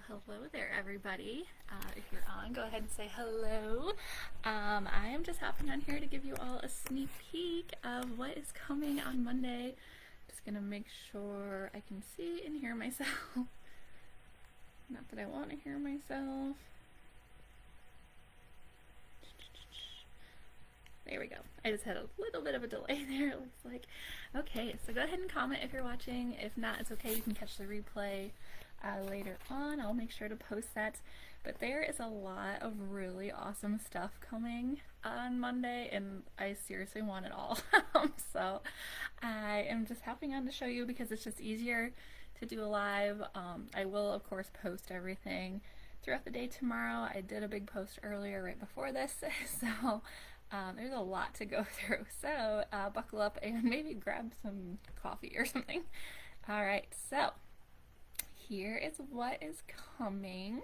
Hello there, everybody. If you're on, go ahead and say hello. I am just hopping on here to give you all a sneak peek of what is coming on Monday. Just gonna make sure I can see and hear myself. Not that I want to hear myself. There we go. I just had a little bit of a delay there, it looks like. Okay, so go ahead and comment if you're watching. If not, it's okay. You can catch the replay later on. I'll make sure to post that. But there is a lot of really awesome stuff coming on Monday, and I seriously want it all. So I am just hopping on to show you because it's just easier to do a live. I will, of course, post everything throughout the day tomorrow. I did a big post earlier right before this, so there's a lot to go through. So buckle up and maybe grab some coffee or something. All right, so here is what is coming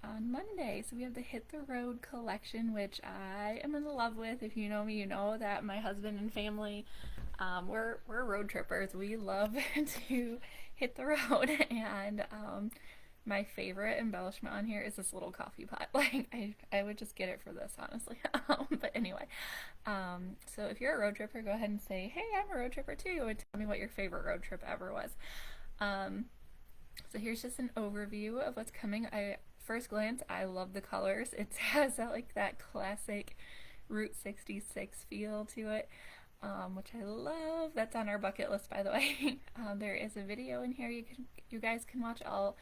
on Monday. So we have the Hit the Road collection, which I am in love with. If you know me, you know that my husband and family, we're road trippers. We love to hit the road, and my favorite embellishment on here is this little coffee pot. Like I would just get it for this, honestly. But anyway, so if you're a road tripper, go ahead and say, hey, I'm a road tripper too, and tell me what your favorite road trip ever was. So here's just an overview of what's coming. First glance, I love the colors. It has that classic Route 66 feel to it, which I love. That's on our bucket list, by the way. There is a video in here you guys can watch. I'll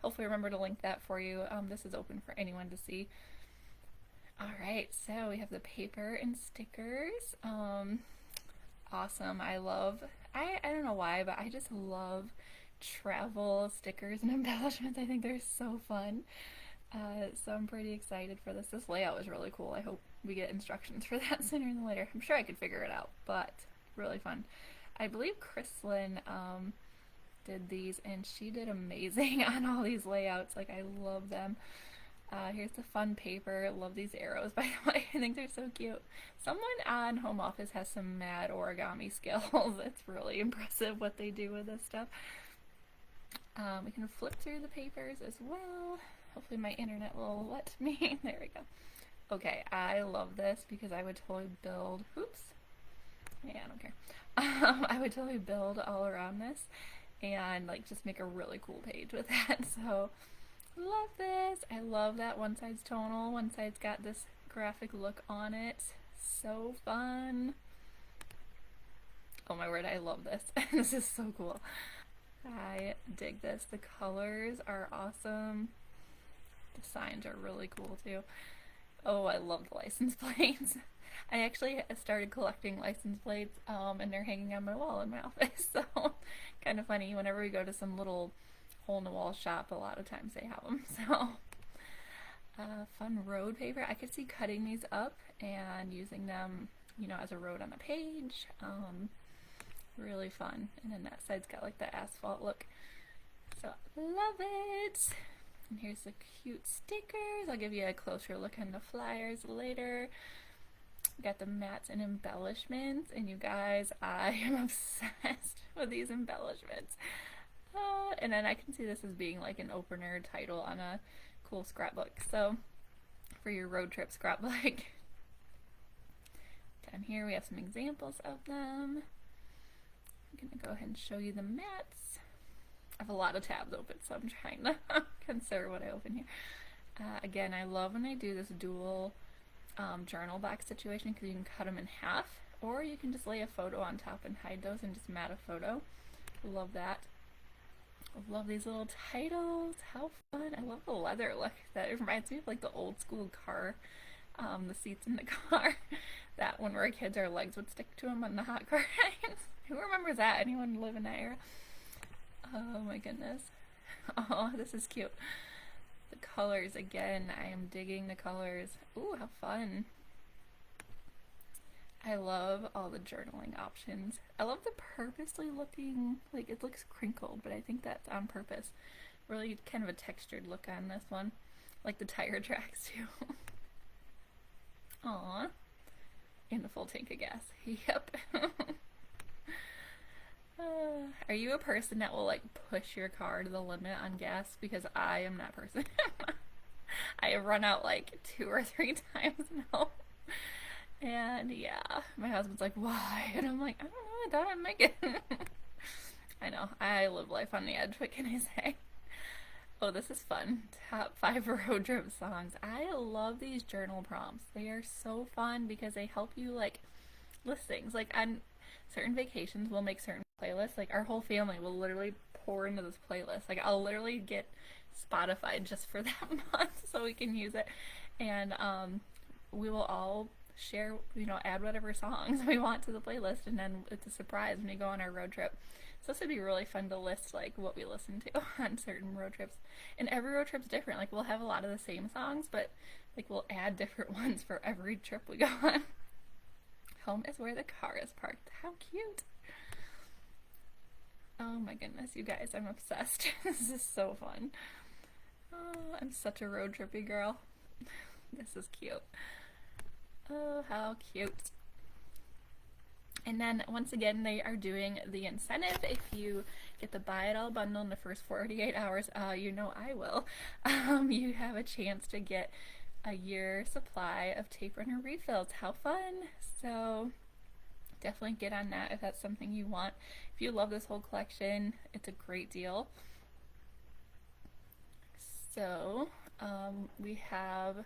hopefully remember to link that for you. This is open for anyone to see. Alright, so we have the paper and stickers. Awesome. I don't know why, but I just love travel stickers and embellishments. I think they're so fun. So I'm pretty excited for this. This layout is really cool. I hope we get instructions for that sooner than later. I'm sure I could figure it out, but really fun. I believe Chrislyn did these, and she did amazing on all these layouts. Like, I love them. Here's the fun paper. Love these arrows, by the way. I think they're so cute. Someone on Home Office has some mad origami skills. It's really impressive what they do with this stuff. We can flip through the papers as well. Hopefully my internet will let me. There we go. Okay, I love this because I would totally build, oops. Yeah, I don't care. I would totally build all around this and just make a really cool page with that. So love this. I love that one side's tonal, one side's got this graphic look on it. So fun. Oh my word, I love this. This is so cool. I dig this. The colors are awesome. The signs are really cool too. Oh, I love the license plates. I actually started collecting license plates, and they're hanging on my wall in my office. So kind of funny. Whenever we go to some little hole-in-the-wall shop, a lot of times they have them. So fun road paper. I could see cutting these up and using them, as a road on a page. Really fun. And then that side's got the asphalt look. So love it. And here's the cute stickers. I'll give you a closer look on the flyers later. Got the mats and embellishments, and you guys, I am obsessed with these embellishments. And then I can see this as being an opener title on a cool scrapbook. So for your road trip scrapbook. Down here we have some examples of them. I'm gonna go ahead and show you the mats. I have a lot of tabs open, so I'm trying to consider what I open here. Again, I love when I do this dual journal box situation because you can cut them in half, or you can just lay a photo on top and hide those and just mat a photo. Love that. I love these little titles. How fun. I love the leather look. That reminds me of the old school car, the seats in the car. That when we were kids, our legs would stick to them on the hot car rides. Who remembers that? Anyone live in that era? Oh my goodness. Oh, this is cute. The colors, again, I am digging the colors. Ooh, how fun. I love all the journaling options. I love the purposely looking, it looks crinkled, but I think that's on purpose. Really kind of a textured look on this one. Like the tire tracks too. Aww. And a full tank of gas. Yep. Are you a person that will like push your car to the limit on gas? Because I am that person. I have run out like 2 or 3 times now. And yeah, my husband's like, why? And I'm like, I don't know, I thought I'd make it. I know, I live life on the edge, what can I say? Oh, this is fun. Top 5 road trip songs. I love these journal prompts. They are so fun because they help you like list things. Like on certain vacations, we'll make certain playlists. Like our whole family will literally pour into this playlist. Like I'll literally get Spotify just for that month so we can use it. And we will all share, add whatever songs we want to the playlist, and then it's a surprise when we go on our road trip. So this would be really fun to list like what we listen to on certain road trips. And every road trip's different. Like we'll have a lot of the same songs, but like we'll add different ones for every trip we go on. Home is where the car is parked. How cute. Oh my goodness, you guys, I'm obsessed. This is so fun. Oh, I'm such a road trippy girl. This is cute. Oh, how cute. And then once again, they are doing the incentive. If you get the buy it all bundle in the first 48 hours, you know I will. You have a chance to get a year supply of tape runner refills. How fun! So definitely get on that if that's something you want. If you love this whole collection, it's a great deal. So we have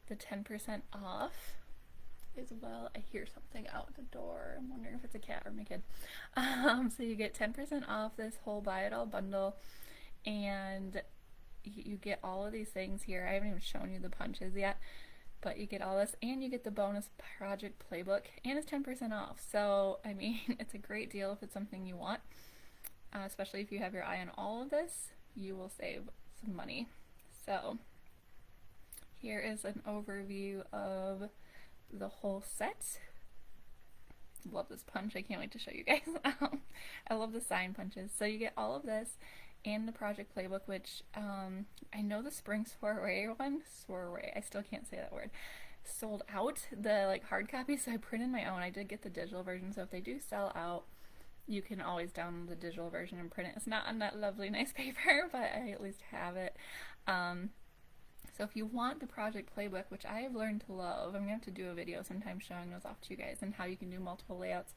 the 10% off as well. I hear something out the door. I'm wondering if it's a cat or my kid. So you get 10% off this whole buy it all bundle, and you get all of these things here. I haven't even shown you the punches yet, but you get all this, and you get the bonus project playbook, and it's 10% off. So I mean, it's a great deal if it's something you want, especially if you have your eye on all of this. You will save some money. So here is an overview of the whole set. Love this punch. I can't wait to show you guys. I love the sign punches. So you get all of this and the project playbook, which I know the spring soiree one, I still can't say that word, sold out, the like hard copy, so I printed my own. I did get the digital version, so if they do sell out, you can always download the digital version and print it. It's not on that lovely nice paper, but I at least have it. So if you want the project playbook, which I have learned to love, I'm going to have to do a video sometime showing those off to you guys and how you can do multiple layouts.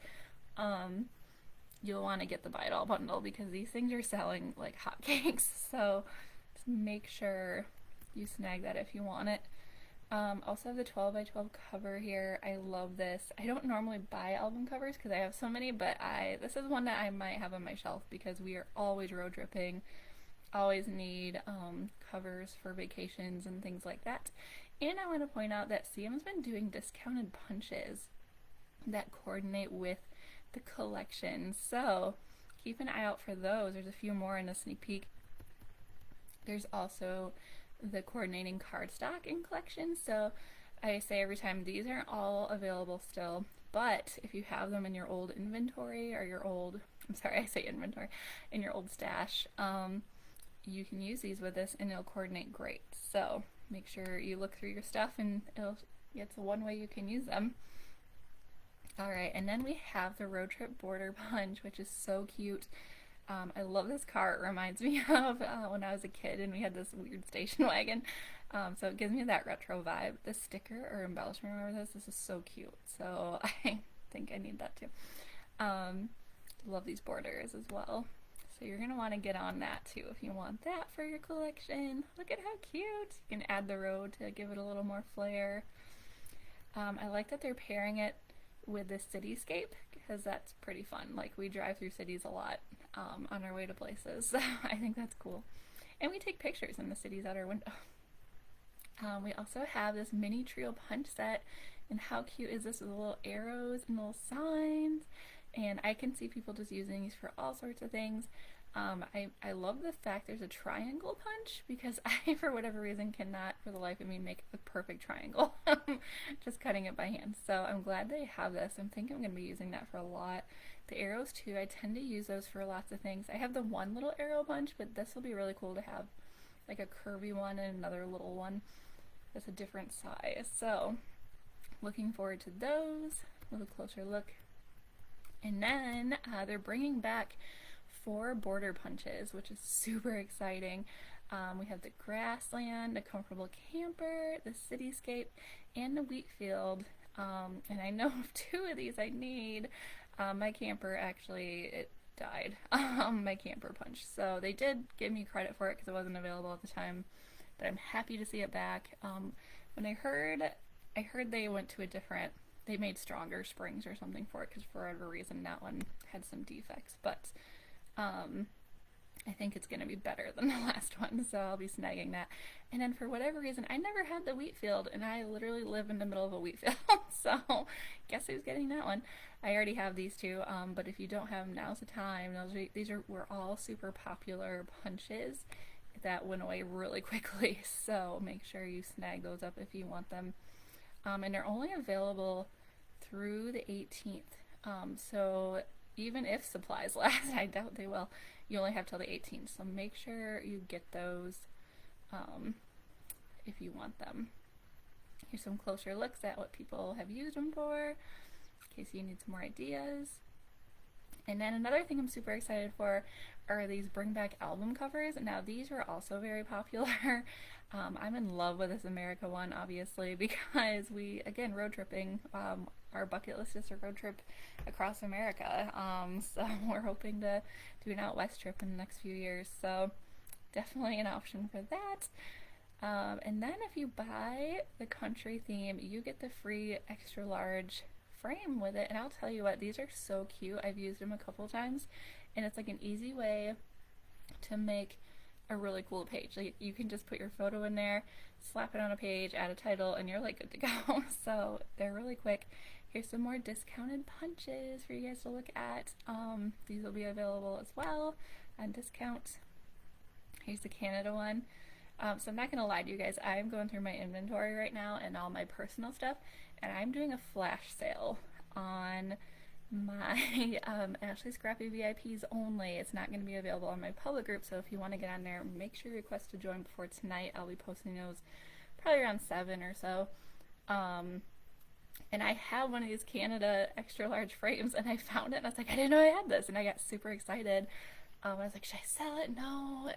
You'll want to get the buy it all bundle because these things are selling like hotcakes. So just make sure you snag that if you want it. Also have the 12 by 12 cover here. I love this. I don't normally buy album covers because I have so many, but this is one that I might have on my shelf because we are always road tripping. Always need covers for vacations and things like that. And I want to point out that CM's been doing discounted punches that coordinate with the collection, so keep an eye out for those. There's a few more in a sneak peek. There's also the coordinating cardstock in collection, so I say every time, these aren't all available still, but if you have them in your old inventory or your old, I'm sorry, I say inventory, in your old stash, you can use these with this and it'll coordinate great. So make sure you look through your stuff and it's one way you can use them. Alright, and then we have the road trip border punch, which is so cute. I love this car. It reminds me of when I was a kid and we had this weird station wagon. So it gives me that retro vibe. This sticker or embellishment, remember this? This is so cute. So I think I need that too. Love these borders as well. So you're going to want to get on that too if you want that for your collection. Look at how cute. You can add the road to give it a little more flair. I like that they're pairing it with the cityscape because that's pretty fun. Like we drive through cities a lot on our way to places. So I think that's cool. And we take pictures in the cities out our window. We also have this mini trio punch set, and how cute is this with little arrows and little signs, and I can see people just using these for all sorts of things. I love the fact there's a triangle punch because I, for whatever reason, cannot for the life of me make a perfect triangle just cutting it by hand. So I'm glad they have this. I'm thinking I'm going to be using that for a lot. The arrows too, I tend to use those for lots of things. I have the one little arrow punch, but this will be really cool to have like a curvy one and another little one that's a different size. So looking forward to those with a closer look. And then they're bringing back 4 border punches, which is super exciting. We have the grassland, the comfortable camper, the cityscape, and the wheat field. And I know of 2 of these I need. My camper actually, it died, my camper punch. So they did give me credit for it because it wasn't available at the time, but I'm happy to see it back. When I heard they went to a different, they made stronger springs or something for it because for whatever reason that one had some defects, but I think it's going to be better than the last one, so I'll be snagging that. And then for whatever reason, I never had the wheat field, and I literally live in the middle of a wheat field, so guess who's getting that one? I already have these 2, but if you don't have them, now's the time. Were all super popular punches that went away really quickly, so make sure you snag those up if you want them. And they're only available through the 18th, so even if supplies last, I doubt they will, you only have till the 18th, so make sure you get those if you want them. Here's some closer looks at what people have used them for, in case you need some more ideas. And then another thing I'm super excited for are these bring back album covers. Now these were also very popular. I'm in love with this America one, obviously, because we, again, road tripping. Our bucket list is a road trip across America. So we're hoping to do an out west trip in the next few years. So definitely an option for that. And then if you buy the country theme, you get the free extra large frame with it. And I'll tell you what, these are so cute. I've used them a couple times, and it's like an easy way to make a really cool page. Like, you can just put your photo in there, slap it on a page, add a title, and you're like good to go. So they're really quick. Here's some more discounted punches for you guys to look at. These will be available as well on discount. Here's the Canada one. So I'm not going to lie to you guys, I'm going through my inventory right now and all my personal stuff, and I'm doing a flash sale on my Ashley Scrappy VIPs only. It's not going to be available on my public group, so if you want to get on there, make sure you request to join before tonight. I'll be posting those probably around 7 or so. And I have one of these Canada extra large frames, and I found it, and I was like, I didn't know I had this, and I got super excited. I was like, should I sell it? No.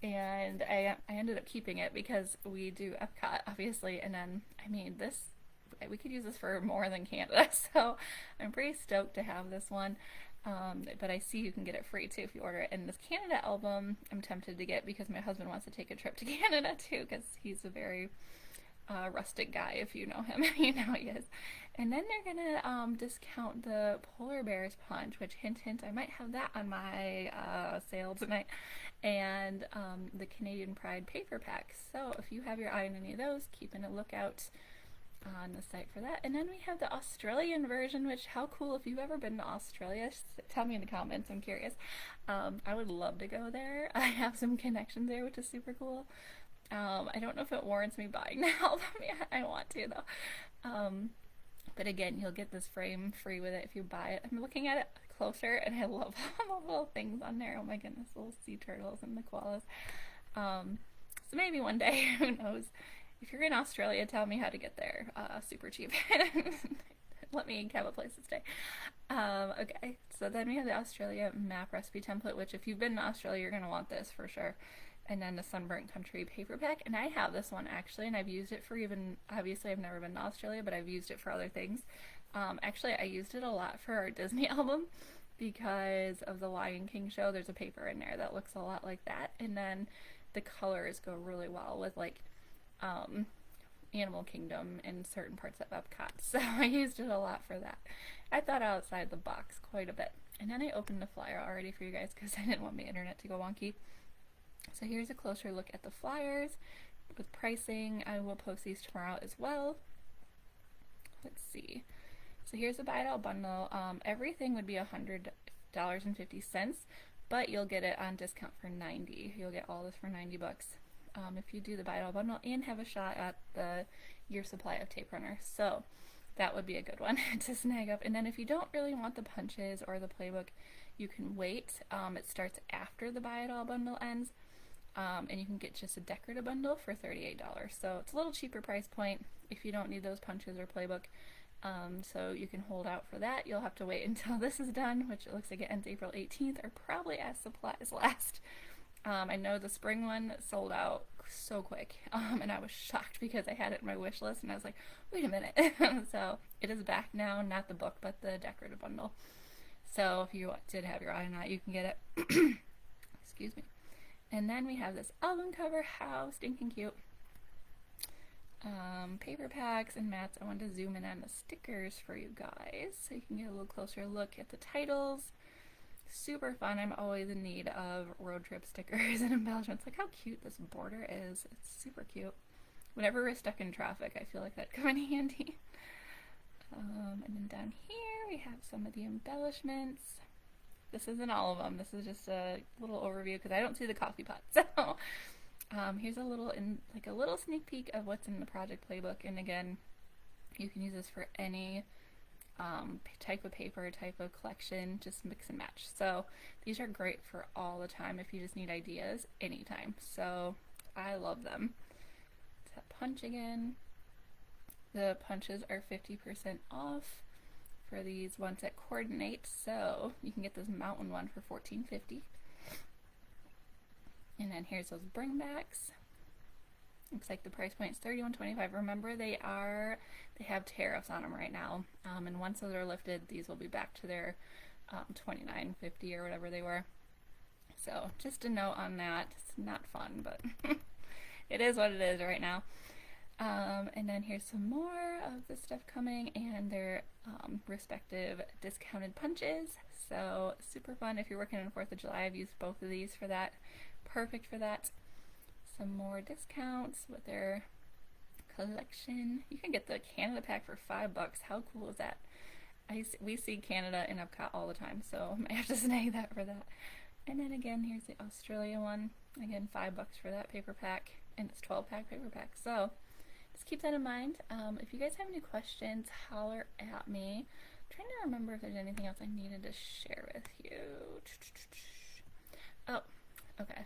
And I ended up keeping it because we do Epcot, obviously, and then, I mean, we could use this for more than Canada, so I'm pretty stoked to have this one. But I see you can get it free too if you order it. And this Canada album I'm tempted to get because my husband wants to take a trip to Canada too, because he's a very rustic guy. If you know him, you know he is. And then they're gonna discount the Polar Bears punch, which, hint hint, I might have that on my sale tonight, and the Canadian Pride paper pack. So if you have your eye on any of those, keep a lookout on the site for that. And then we have the Australian version, which, how cool. If you've ever been to Australia, tell me in the comments, I'm curious. I would love to go there. I have some connections there, which is super cool. I don't know if it warrants me buying the album yet. I want to though. But again, you'll get this frame free with it if you buy it. I'm looking at it closer, and I love all the little things on there. Oh my goodness, little sea turtles and the koalas. So maybe one day, who knows. If you're in Australia, tell me how to get there. Super cheap. Let me have a place to stay. Okay, so then we have the Australia map recipe template, which if you've been to Australia, you're going to want this for sure. And then the Sunburnt Country paper pack. And I have this one actually, and I've used it for obviously I've never been to Australia, but I've used it for other things. Actually, I used it a lot for our Disney album because of the Lion King show. There's a paper in there that looks a lot like that. And then the colors go really well with like Animal Kingdom and certain parts of Epcot, so I used it a lot for that. I thought outside the box quite a bit. And then I opened the flyer already for you guys because I didn't want my internet to go wonky. So here's a closer look at the flyers with pricing. I will post these tomorrow as well. Let's see. So here's the buy it all bundle. Everything would be $100.50, but you'll get it on discount for $90. You'll get all this for $90. If you do the buy it all bundle and have a shot at the year supply of tape runner. So that would be a good one to snag up. And then if you don't really want the punches or the playbook, you can wait. It starts after the buy it all bundle ends, and you can get just a decorative bundle for $38. So it's a little cheaper price point if you don't need those punches or playbook. So you can hold out for that. You'll have to wait until this is done, which it looks like it ends April 18th, or probably as supplies last. I know the spring one sold out so quick, and I was shocked because I had it in my wish list, and I was like, wait a minute. So it is back now, not the book, but the decorative bundle. So if you did have your eye on that, you can get it. Excuse me. And then we have this album cover. How stinking cute. Paper packs and mats. I wanted to zoom in on the stickers for you guys so you can get a little closer look at the titles. Super fun. I'm always in need of road trip stickers and embellishments. Like how cute this border is. It's super cute. Whenever we're stuck in traffic, I feel like that'd come in handy. And then down here we have some of the embellishments. This isn't all of them. This is just a little overview because I don't see the coffee pot. So here's a little sneak peek of what's in the project playbook. And again, you can use this for any type of paper, type of collection, just mix and match. So these are great for all the time if you just need ideas anytime. So I love them. It's that punch again. The punches are 50% off for these ones that coordinate. So you can get this mountain one for $14.50. And then here's those bringbacks. Looks like the price point is $31.25. Remember, they have tariffs on them right now, and once those are lifted, these will be back to their $29.50 or whatever they were. So just a note on that. It's not fun, but it is what it is right now. And then here's some more of the stuff coming, and their respective discounted punches. So super fun. If you're working on 4th of July, I've used both of these for that. Perfect for that. Some more discounts with their collection. You can get the Canada pack for $5. How cool is that? We see Canada in Epcot all the time, so I might have to snag that for that. And then again, here's the Australia one. Again, $5 for that paper pack, and it's 12-pack paper pack. So just keep that in mind. If you guys have any questions, holler at me. I'm trying to remember if there's anything else I needed to share with you. Oh, okay.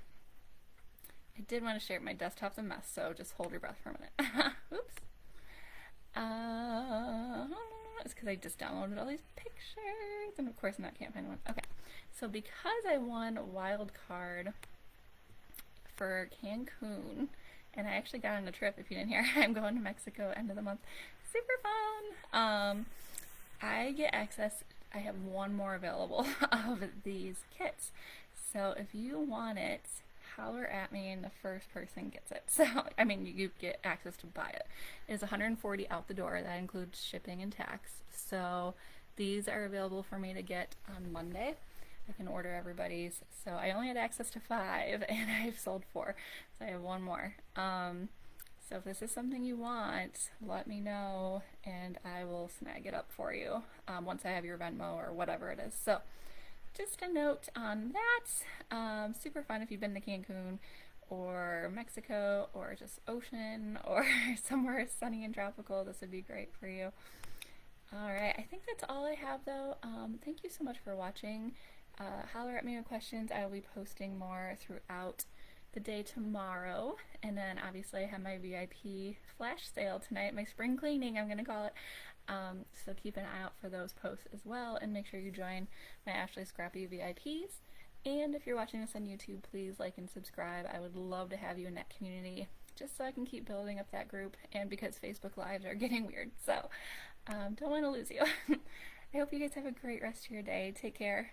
I did want to share my desktop's a mess, so just hold your breath for a minute. Oops. It's because I just downloaded all these pictures, and of course I can't find one. Okay, so because I won a wild card for Cancun, and I actually got on a trip, if you didn't hear, I'm going to Mexico end of the month. Super fun! I get access, I have one more available of these kits. So if you want it, holler at me and the first person gets it. So, I mean, you get access to buy it. It's $140 out the door. That includes shipping and tax. So these are available for me to get on Monday. I can order everybody's. So I only had access to 5 and I've sold 4. So I have one more. So if this is something you want, let me know and I will snag it up for you once I have your Venmo or whatever it is. So just a note on that. Super fun if you've been to Cancun or Mexico or just ocean or somewhere sunny and tropical. This would be great for you. Alright, I think that's all I have though. Thank you so much for watching. Holler at me with questions. I will be posting more throughout the day tomorrow. And then obviously I have my VIP flash sale tonight, my spring cleaning I'm going to call it. So keep an eye out for those posts as well, and make sure you join my Ashley Scrappy VIPs. And if you're watching this on YouTube, please like and subscribe. I would love to have you in that community, just so I can keep building up that group, and because Facebook Lives are getting weird, so don't want to lose you. I hope you guys have a great rest of your day. Take care.